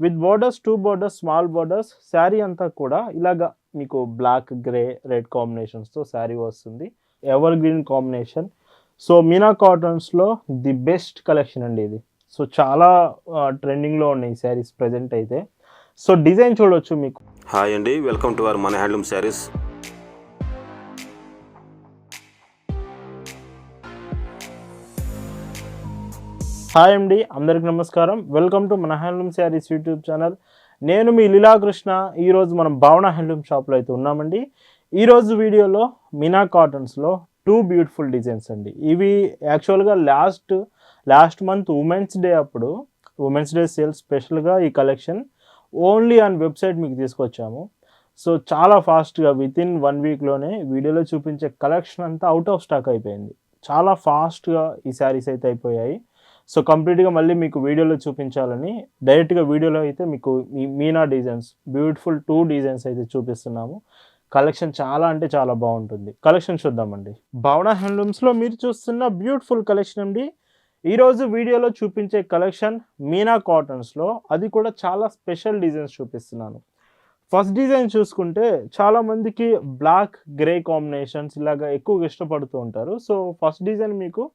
With borders, 2 borders, small borders. Saree అంతా కూడా ఇలాగా మీకు బ్లాక్, గ్రే, రెడ్ కాంబినేషన్స్‌తో శారీ వస్తుంది. Evergreen combination. So, Meena కాటన్స్‌లో ది బెస్ట్ కలెక్షన్ అండి ఇది. సో, చాలా ట్రెండింగ్‌లో ఉన్నాయి ఈ శారీస్ ప్రెజెంట్ అయితే. సో, డిజైన్ చూడొచ్చు మీకు. హాయ్ అండి, వెల్కమ్ టు అవర్ మన హ్యాండ్లూమ్ శారీస్. హాయ్ అండి, అందరికి నమస్కారం. వెల్కమ్ టు మన హ్యాండ్లూమ్ శారీస్ యూట్యూబ్ ఛానల్. నేను మీ లీలాకృష్ణ. ఈరోజు మనం భావన హ్యాండ్లూమ్ షాప్లో అయితే ఉన్నామండి. ఈరోజు వీడియోలో మీనా కాటన్స్లో 2 బ్యూటిఫుల్ డిజైన్స్ అండి. ఇవి యాక్చువల్గా లాస్ట్ మంత్ ఉమెన్స్ డే అప్పుడు, ఉమెన్స్ డే సేల్ స్పెషల్గా ఈ కలెక్షన్ ఓన్లీ ఆన్ వెబ్సైట్ మీకు తీసుకొచ్చాము. సో, చాలా ఫాస్ట్గా వితిన్ 1 వీక్లోనే వీడియోలో చూపించే కలెక్షన్ అంతా అవుట్ ఆఫ్ స్టాక్ అయిపోయింది. చాలా ఫాస్ట్గా ఈ శారీస్ అయితే అయిపోయాయి. సో, కంప్లీట్గా మళ్ళీ మీకు వీడియోలో చూపించాలని డైరెక్ట్గా వీడియోలో అయితే మీకు ఈ మీనా డిజైన్స్ బ్యూటిఫుల్ 2 డిజైన్స్ అయితే చూపిస్తున్నాము. కలెక్షన్ చాలా అంటే చాలా బాగుంటుంది. కలెక్షన్ చూద్దామండి. భావన హ్యాండ్లూమ్స్లో మీరు చూస్తున్న బ్యూటిఫుల్ కలెక్షన్ అండి. ఈరోజు వీడియోలో చూపించే కలెక్షన్ మీనా కాటన్స్లో, అది కూడా చాలా స్పెషల్ డిజైన్స్ చూపిస్తున్నాను. ఫస్ట్ డిజైన్ చూసుకుంటే చాలామందికి బ్లాక్, గ్రే కాంబినేషన్స్ ఇలాగ ఎక్కువగా ఇష్టపడుతూ ఉంటారు. సో, ఫస్ట్ డిజైన్ మీకు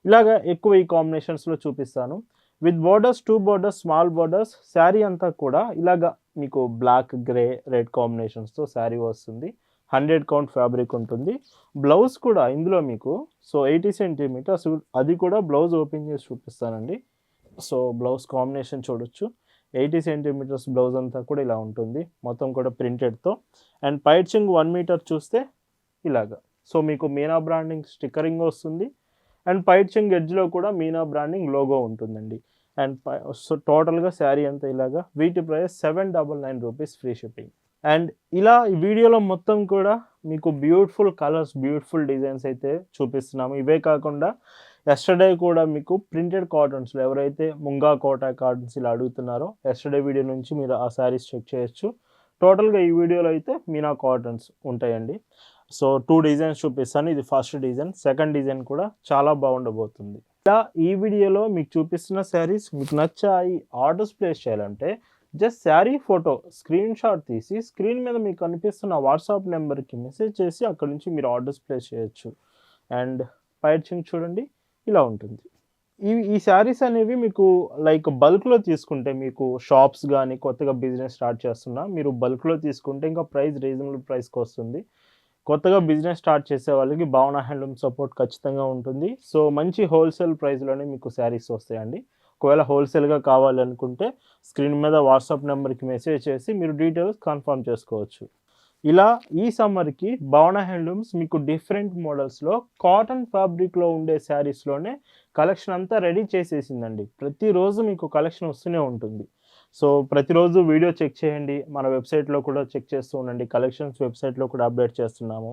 ఇలాగ ఎక్కువ ఈ కాంబినేషన్స్లో చూపిస్తాను. With borders, 2 borders, small borders. Saree అంతా కూడా ఇలాగ మీకు బ్లాక్, గ్రే, రెడ్ కాంబినేషన్స్తో శారీ వస్తుంది. 100 కౌంట్ ఫ్యాబ్రిక్ ఉంటుంది. బ్లౌజ్ కూడా ఇందులో మీకు 80 సెంటీమీటర్స్, అది కూడా బ్లౌజ్ ఓపెన్ చేసి చూపిస్తానండి. సో, బ్లౌజ్ కాంబినేషన్ చూడొచ్చు. 80 సెంటీమీటర్స్ బ్లౌజ్ అంతా కూడా ఇలా ఉంటుంది. మొత్తం కూడా ప్రింటెడ్తో. అండ్ పైచింగ్ 1 మీటర్ చూస్తే ఇలాగ. సో, మీకు మీనా బ్రాండింగ్ స్టిక్కరింగ్ వస్తుంది. అండ్ పైచింగ్ ఎడ్జ్లో కూడా మీనా బ్రాండింగ్ లోగో ఉంటుందండి. అండ్ సో, టోటల్గా శారీ అంతా ఇలాగా. వీటి price 799 rupees, free shipping. And ఇలా ఈ వీడియోలో మొత్తం కూడా మీకు బ్యూటిఫుల్ కలర్స్, బ్యూటిఫుల్ డిజైన్స్ అయితే చూపిస్తున్నాము. ఇవే కాకుండా ఎస్టర్డే కూడా మీకు ప్రింటెడ్ కాటన్స్లో ఎవరైతే ముంగా కోటా కాటన్స్ ఇలా అడుగుతున్నారో, ఎస్టర్డే వీడియో నుంచి మీరు ఆ శారీస్ చెక్ చేయొచ్చు. టోటల్గా ఈ వీడియోలో అయితే మీనా కాటన్స్ ఉంటాయండి. సో, 2 డిజైన్స్ చూపిస్తాను. ఇది ఫస్ట్ డిజైన్. సెకండ్ డిజైన్ కూడా చాలా బాగుండబోతుంది. ఇలా ఈ వీడియోలో మీకు చూపిస్తున్న శారీస్ మీకు నచ్చాయి, ఆర్డర్స్ ప్లేస్ చేయాలంటే just sari photo screen shot తీసి స్క్రీన్ మీద మీకు కనిపిస్తున్న వాట్సాప్ నెంబర్కి మెసేజ్ చేసి అక్కడ నుంచి మీరు ఆర్డర్స్ ప్లేస్ చేయొచ్చు. అండ్ పైచింగ్ చూడండి ఇలా ఉంటుంది. ఈ శారీస్ అనేవి మీకు లైక్ బల్క్లో తీసుకుంటే, మీకు షాప్స్ కానీ కొత్తగా బిజినెస్ స్టార్ట్ చేస్తున్నా మీరు బల్క్లో తీసుకుంటే ఇంకా ప్రైస్ రీజనబుల్ ప్రైస్కి వస్తుంది. కొత్తగా బిజినెస్ స్టార్ట్ చేసే వాళ్ళకి భావన హ్యాండ్లూమ్ సపోర్ట్ ఖచ్చితంగా ఉంటుంది. సో, మంచి హోల్సేల్ ప్రైస్లోనే మీకు శారీస్ వస్తాయండి. ఒకవేళ హోల్సేల్గా కావాలనుకుంటే స్క్రీన్ మీద వాట్సాప్ నెంబర్కి మెసేజ్ చేసి మీరు డీటెయిల్స్ కన్ఫర్మ్ చేసుకోవచ్చు. ఇలా ఈ సమ్మర్కి భావన హ్యాండ్లూమ్స్ మీకు డిఫరెంట్ మోడల్స్లో కాటన్ ఫ్యాబ్రిక్లో ఉండే శారీస్లోనే కలెక్షన్ అంతా రెడీ చేసేసిందండి. ప్రతిరోజు మీకు కలెక్షన్ వస్తూనే ఉంటుంది. సో, ప్రతిరోజు వీడియో చెక్ చేయండి. మన వెబ్సైట్లో కూడా చెక్ చేస్తూ ఉండండి. కలెక్షన్స్ వెబ్సైట్లో కూడా అప్డేట్ చేస్తున్నాము.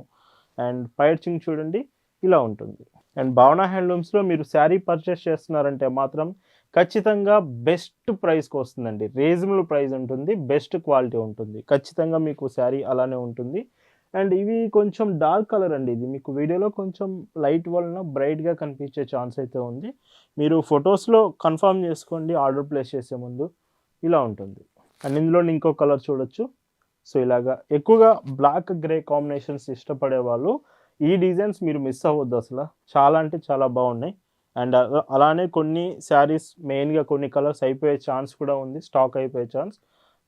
అండ్ పైచింగ్ చూడండి ఇలా ఉంటుంది. అండ్ భావన హ్యాండ్లూమ్స్లో మీరు శారీ పర్చేస్ చేస్తున్నారంటే మాత్రం ఖచ్చితంగా బెస్ట్ ప్రైస్కి వస్తుందండి. రీజనబుల్ ప్రైస్ ఉంటుంది, బెస్ట్ క్వాలిటీ ఉంటుంది. ఖచ్చితంగా మీకు శారీ అలానే ఉంటుంది. అండ్ ఇవి కొంచెం డార్క్ కలర్ అండి. ఇది మీకు వీడియోలో కొంచెం లైట్ వలన బ్రైట్గా కనిపించే ఛాన్స్ అయితే ఉంది. మీరు ఫొటోస్లో కన్ఫర్మ్ చేసుకోండి ఆర్డర్ ప్లేస్ చేసే ముందు. ఇలా ఉంటుంది. అండ్ ఇందులో ఇంకో కలర్ చూడొచ్చు. సో, ఇలాగా ఎక్కువగా బ్లాక్, గ్రే కాంబినేషన్స్ ఇష్టపడే వాళ్ళు ఈ డిజైన్స్ మీరు మిస్ అవ్వద్దు అసలు. చాలా అంటే చాలా బాగున్నాయి. అండ్ అలానే కొన్ని శారీస్ మెయిన్గా కొన్ని కలర్స్ అయిపోయే ఛాన్స్ కూడా ఉంది. స్టాక్ అయిపోయే ఛాన్స్.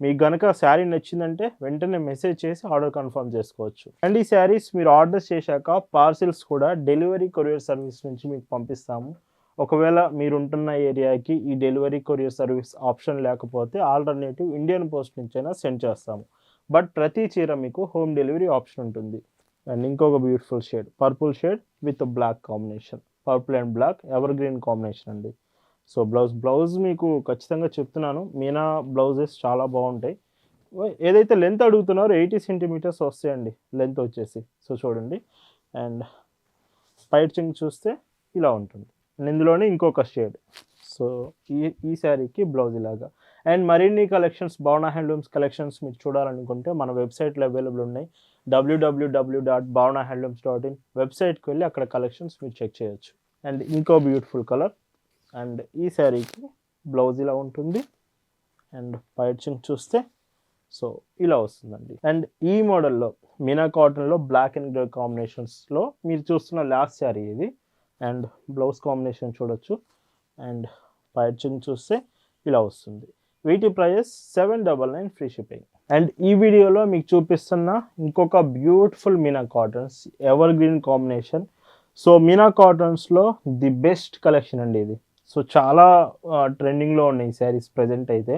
మీకు గనక శారీ నచ్చిందంటే వెంటనే మెసేజ్ చేసి ఆర్డర్ కన్ఫర్మ్ చేసుకోవచ్చు. అండ్ ఈ శారీస్ మీరు ఆర్డర్స్ చేశాక పార్సిల్స్ కూడా డెలివరీ కొరియర్ సర్వీస్ నుంచి మీకు పంపిస్తాము. ఒకవేళ మీరుంటున్న ఏరియాకి ఈ డెలివరీ కొరియర్ సర్వీస్ ఆప్షన్ లేకపోతే ఆల్టర్నేటివ్ ఇండియన్ పోస్ట్ నుంచైనా సెండ్ చేస్తాము. బట్ ప్రతి చీర మీకు హోమ్ డెలివరీ ఆప్షన్ ఉంటుంది. అండ్ ఇంకొక beautiful shade, purple shade with black combination. Purple and black evergreen combination అండి. సో, బ్లౌజ్ మీకు ఖచ్చితంగా చెప్తున్నాను, మీనా బ్లౌజెస్ చాలా బాగుంటాయి. ఏదైతే లెంత్ అడుగుతున్నారో 80 సెంటీమీటర్స్ వస్తాయండి లెంత్ వచ్చేసి. సో, చూడండి. అండ్ పైచింగ్ చూస్తే ఇలా ఉంటుంది. అండ్ ఇందులోనే ఇంకొక షేడ్. సో, ఈ శారీకి బ్లౌజ్ ఇలాగా. అండ్ మరిన్ని కలెక్షన్స్, భావన హ్యాండ్లూమ్స్ కలెక్షన్స్ మీకు చూడాలనుకుంటే మన వెబ్సైట్లో అవైలబుల్ ఉన్నాయి. www.bhavanahandlooms.in వెబ్సైట్కి వెళ్ళి అక్కడ కలెక్షన్స్ మీరు చెక్ చేయొచ్చు. అండ్ ఇంకో బ్యూటిఫుల్ కలర్. అండ్ ఈ శారీకి బ్లౌజ్ ఇలా ఉంటుంది. అండ్ పైచింగ్ చూస్తే సో ఇలా వస్తుందండి. అండ్ ఈ మోడల్లో మీనా కాటన్లో బ్లాక్ అండ్ గ్రే కాంబినేషన్స్లో మీరు చూస్తున్న లాస్ట్ శారీ ఇది. అండ్ బ్లౌజ్ కాంబినేషన్ చూడొచ్చు. అండ్ పైచింగ్ చూస్తే ఇలా వస్తుంది. వీటి ప్రైస్ 799 ఫ్రీ షిప్పింగ్. అండ్ ఈ వీడియోలో మీకు చూపిస్తున్న ఇంకొక beautiful Meena cottons evergreen combination. So Meena కాటన్స్లో ది బెస్ట్ కలెక్షన్ అండి ఇది. సో చాలా ట్రెండింగ్లో ఉన్నాయి శారీస్ ప్రజెంట్ అయితే.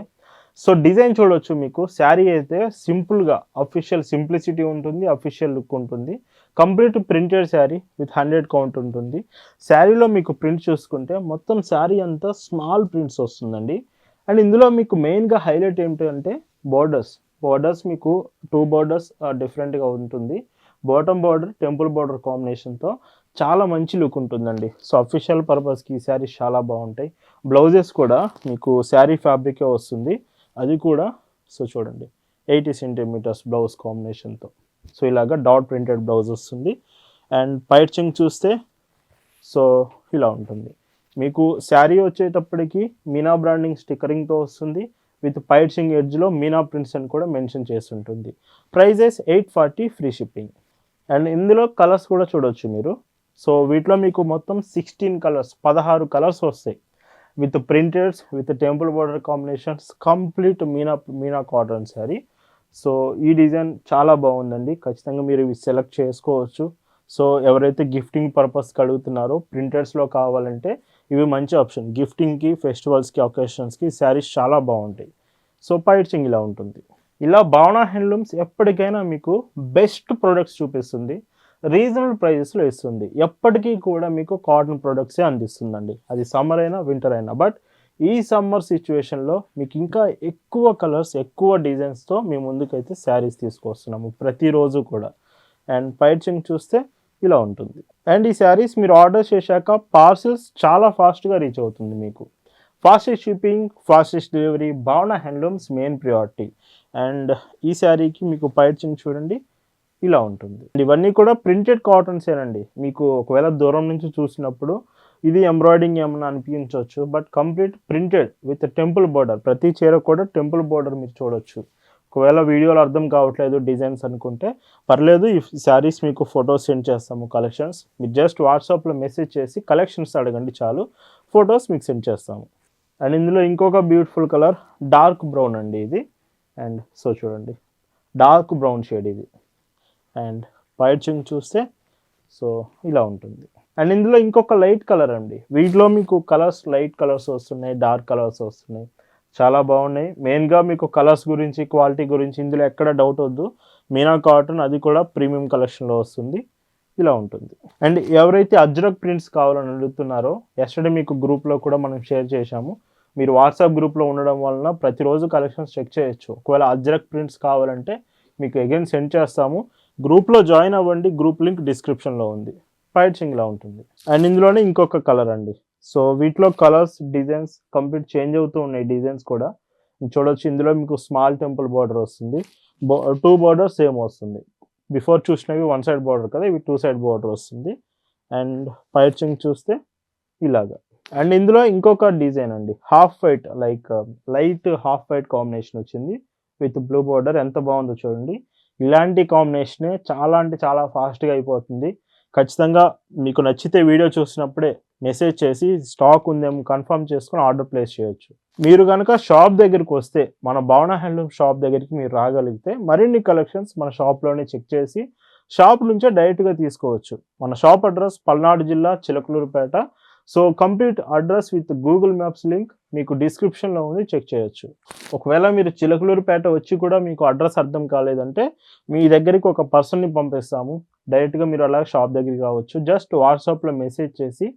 సో డిజైన్ చూడొచ్చు, మీకు శారీ అయితే సింపుల్గా అఫీషియల్ సింప్లిసిటీ ఉంటుంది, అఫీషియల్ లుక్ ఉంటుంది. Complete printed saree with 100 count ఉంటుంది. శారీలో మీకు ప్రింట్ చూసుకుంటే మొత్తం శారీ అంతా స్మాల్ ప్రింట్స్ వస్తుందండి. అండ్ ఇందులో మీకు మెయిన్గా హైలైట్ ఏంటంటే బోర్డర్స్ మీకు 2 బోర్డర్స్ డిఫరెంట్గా ఉంటుంది. బాటమ్ బార్డర్ టెంపుల్ బార్డర్ కాంబినేషన్తో చాలా మంచి లుక్ ఉంటుందండి. సో అఫీషియల్ పర్పస్కి ఈ శారీస్ చాలా బాగుంటాయి. బ్లౌజెస్ కూడా మీకు శారీ ఫ్యాబ్రికే వస్తుంది, అది కూడా సో చూడండి 80 సెంటీమీటర్స్ బ్లౌజ్ కాంబినేషన్తో. సో ఇలాగా డాట్ ప్రింటెడ్ బ్లౌజ్ వస్తుంది. అండ్ పైచింగ్ చూస్తే సో ఇలా ఉంటుంది. మీకు శారీ వచ్చేటప్పటికి మీనా బ్రాండింగ్ స్టిక్కరింగ్తో వస్తుంది. విత్ పైచింగ్ ఎడ్జ్లో మీనా ప్రింట్స్ అని కూడా మెన్షన్ చేసి ఉంటుంది. Prices 840 free shipping. అండ్ ఇందులో కలర్స్ కూడా చూడొచ్చు మీరు. సో వీటిలో మీకు మొత్తం 16 కలర్స్ వస్తాయి with ప్రింటెడ్స్ with temple border combinations. Complete Meena cotton sari. So ఈ డిజైన్ చాలా బాగుందండి, ఖచ్చితంగా మీరు ఇవి సెలెక్ట్ చేసుకోవచ్చు. సో ఎవరైతే గిఫ్టింగ్ పర్పస్కి అడుగుతున్నారో ప్రింటెడ్స్లో కావాలంటే ఇవి మంచి ఆప్షన్. గిఫ్టింగ్కి, ఫెస్టివల్స్కి, ఒకేషన్స్కి శారీస్ చాలా బాగుంటాయి. సో పైచింగ్ ఇలా ఉంటుంది. ఇలా భావన హ్యాండ్లూమ్స్ ఎప్పటికైనా మీకు బెస్ట్ ప్రొడక్ట్స్ చూపిస్తుంది, రీజనబుల్ ప్రైజెస్లో ఇస్తుంది. ఎప్పటికీ కూడా మీకు కాటన్ ప్రొడక్ట్సే అందిస్తుందండి, అది సమ్మర్ అయినా వింటర్ అయినా. బట్ ఈ సమ్మర్ సిచ్యువేషన్లో మీకు ఇంకా ఎక్కువ కలర్స్, ఎక్కువ డిజైన్స్తో మేము ముందుకైతే శారీస్ తీసుకొస్తున్నాము ప్రతిరోజు కూడా. అండ్ పైచింగ్ చూస్తే ఇలా ఉంటుంది. అండ్ ఈ శారీస్ మీరు ఆర్డర్ చేశాక పార్సిల్స్ చాలా ఫాస్ట్గా రీచ్ అవుతుంది మీకు. ఫాస్టెస్ట్ షిప్పింగ్, ఫాస్టెస్ట్ డెలివరీ, భావన హ్యాండ్లూమ్స్ మెయిన్ ప్రియారిటీ. అండ్ ఈ శారీకి మీకు పైచింగ్ చూడండి ఇలా ఉంటుంది. ఇవన్నీ కూడా ప్రింటెడ్ కాటన్సేనండి. మీకు ఒకవేళ దూరం నుంచి చూసినప్పుడు ఇది ఎంబ్రాయిడింగ్ ఏమన్నా అనిపించవచ్చు, but complete printed with temple border. ప్రతి చీర కూడా టెంపుల్ బార్డర్ మీరు చూడొచ్చు. ఒకవేళ వీడియోలో అర్థం కావట్లేదు డిజైన్స్ అనుకుంటే పర్లేదు, ఈ శారీస్ మీకు ఫొటోస్ సెండ్ చేస్తాము కలెక్షన్స్. మీరు జస్ట్ వాట్సాప్లో మెసేజ్ చేసి కలెక్షన్స్ అడగండి చాలు, ఫొటోస్ మీకు సెండ్ చేస్తాము. అండ్ ఇందులో ఇంకొక బ్యూటిఫుల్ కలర్ డార్క్ బ్రౌన్ అండి ఇది. అండ్ సో చూడండి డార్క్ బ్రౌన్ షేడ్ ఇది. అండ్ పైచింగ్ చూస్తే సో ఇలా ఉంటుంది. అండ్ ఇందులో ఇంకొక లైట్ కలర్ అండి. వీటిలో మీకు కలర్స్ లైట్ కలర్స్ వస్తున్నాయి, డార్క్ కలర్స్ వస్తున్నాయి, చాలా బాగున్నాయి. మెయిన్గా మీకు కలర్స్ గురించి, క్వాలిటీ గురించి ఇందులో ఎక్కడ డౌట్ వద్దు. మీనా కాటన్, అది కూడా ప్రీమియం కలెక్షన్లో వస్తుంది. ఇలా ఉంటుంది. అండ్ ఎవరైతే అజ్రక్ ప్రింట్స్ కావాలని అడుగుతున్నారో ఎస్టర్డే మీకు గ్రూప్లో కూడా మనం షేర్ చేశాము. మీరు వాట్సాప్ గ్రూప్లో ఉండడం వలన ప్రతిరోజు కలెక్షన్స్ చెక్ చేయొచ్చు. ఒకవేళ అజ్రక్ ప్రింట్స్ కావాలంటే మీకు అగైన్ సెండ్ చేస్తాము. గ్రూప్లో జాయిన్ అవ్వండి, గ్రూప్ లింక్ డిస్క్రిప్షన్లో ఉంది. పైచింగ్లా ఉంటుంది. అండ్ ఇందులోనే ఇంకొక కలర్ అండి. సో వీటిలో కలర్స్, డిజైన్స్ కంప్లీట్ చేంజ్ అవుతూ ఉన్నాయి. డిజైన్స్ కూడా చూడొచ్చు. ఇందులో మీకు స్మాల్ టెంపుల్ బార్డర్ వస్తుంది, 2 బార్డర్ సేమ్ వస్తుంది. బిఫోర్ చూసినవి 1 సైడ్ బార్డర్ కదా, ఇవి 2 సైడ్ బార్డర్ వస్తుంది. అండ్ పైచింగ్ చూస్తే ఇలాగా. అండ్ ఇందులో ఇంకొక డిజైన్ అండి, half white, light half white combination వచ్చింది విత్ బ్లూ బార్డర్. ఎంత బాగుందో చూడండి. ఇలాంటి కాంబినేషనే చాలా అంటే చాలా ఫాస్ట్గా అయిపోతుంది. ఖచ్చితంగా మీకు నచ్చితే వీడియో చూసినప్పుడే మెసేజ్ చేసి స్టాక్ ఉందేమో కన్ఫర్మ్ చేసుకొని ఆర్డర్ ప్లేస్ చేయొచ్చు. మీరు కనుక షాప్ దగ్గరికి వస్తే, మన భావన హ్యాండ్లూమ్ షాప్ దగ్గరికి మీరు రాగలిగితే మరిన్ని కలెక్షన్స్ మన షాప్లోనే చెక్ చేసి షాప్ నుంచే డైరెక్ట్గా తీసుకోవచ్చు. మన షాప్ అడ్రస్ పల్నాడు జిల్లా, Chilakaluripet. So complete address with Google maps link మీకు డిస్క్రిప్షన్లో ఉంది, చెక్ చేయొచ్చు. ఒకవేళ మీరు చిలకలూరుపేట వచ్చి కూడా మీకు అడ్రస్ అర్థం కాలేదంటే మీ దగ్గరికి ఒక పర్సన్ని పంపిస్తాము, డైరెక్ట్గా మీరు అలా షాప్ దగ్గరికి రావచ్చు. జస్ట్ వాట్సాప్లో మెసేజ్ చేసి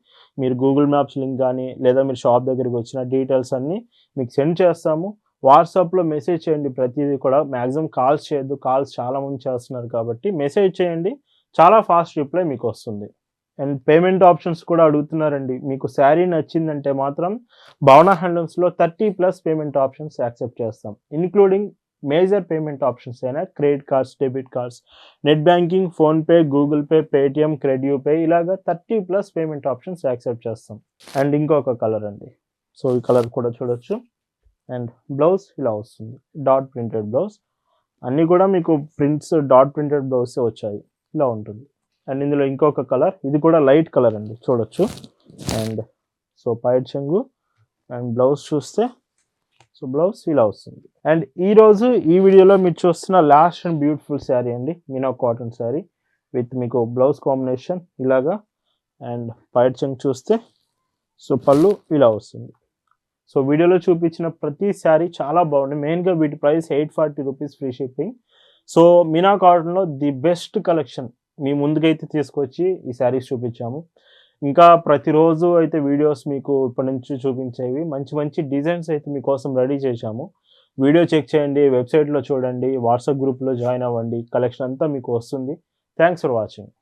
మీరు గూగుల్ మ్యాప్స్ లింక్ కానీ లేదా మీరు షాప్ దగ్గరికి వచ్చిన డీటెయిల్స్ అన్నీ మీకు సెండ్ చేస్తాము. వాట్సాప్లో మెసేజ్ చేయండి. ప్రతిదీ కూడా మ్యాక్సిమం కాల్స్ చేయొద్దు, కాల్స్ చాలామంది చేస్తున్నారు కాబట్టి మెసేజ్ చేయండి, చాలా ఫాస్ట్ రిప్లై మీకు వస్తుంది. అండ్ పేమెంట్ ఆప్షన్స్ కూడా అడుగుతున్నారండి. మీకు శారీ నచ్చిందంటే మాత్రం భావన హ్యాండ్లూమ్స్లో 30+ పేమెంట్ ఆప్షన్స్ యాక్సెప్ట్ చేస్తాం, ఇంక్లూడింగ్ మేజర్ పేమెంట్ ఆప్షన్స్ అయినా credit cards, debit cards, net banking, PhonePe, Google pay, Paytm, credit pay, ఇలాగా 30+ పేమెంట్ ఆప్షన్స్ యాక్సెప్ట్ చేస్తాం. అండ్ ఇంకొక కలర్ అండి. సో ఈ కలర్ కూడా చూడొచ్చు. అండ్ బ్లౌజ్ ఇలా వస్తుంది, డాట్ ప్రింటెడ్ బ్లౌజ్. అన్నీ కూడా మీకు ప్రింట్స్ డాట్ ప్రింటెడ్ బ్లౌజ్ వచ్చాయి, ఇలా ఉంటుంది. అండ్ ఇందులో ఇంకొక కలర్, ఇది కూడా లైట్ కలర్ అండి, చూడొచ్చు. అండ్ సో పైట్ చెంగు అండ్ బ్లౌజ్ చూస్తే సో బ్లౌజ్ ఇలా వస్తుంది. అండ్ ఈరోజు ఈ వీడియోలో మీరు చూస్తున్న లాస్ట్ అండ్ బ్యూటిఫుల్ శారీ అండి, మీనా కాటన్ శారీ విత్ మీకు బ్లౌజ్ కాంబినేషన్ ఇలాగా. అండ్ పైట్ చెంగు చూస్తే సో పళ్ళు ఇలా వస్తుంది. సో వీడియోలో చూపించిన ప్రతి శారీ చాలా బాగుంది. మెయిన్గా వీటి price 840 rupees free shipping. So Meena కాటన్లో ది బెస్ట్ కలెక్షన్ మీ ముందుకైతే తీసుకొచ్చి ఈ శారీస్ చూపించాము. ఇంకా ప్రతిరోజు అయితే వీడియోస్ మీకు ఇప్పటి నుంచి చూపించేవి మంచి మంచి డిజైన్స్ అయితే మీకోసం రెడీ చేశాము. వీడియో చెక్ చేయండి, వెబ్సైట్లో చూడండి, వాట్సాప్ గ్రూప్లో జాయిన్ అవ్వండి, కలెక్షన్ అంతా మీకు వస్తుంది. Thanks for watching.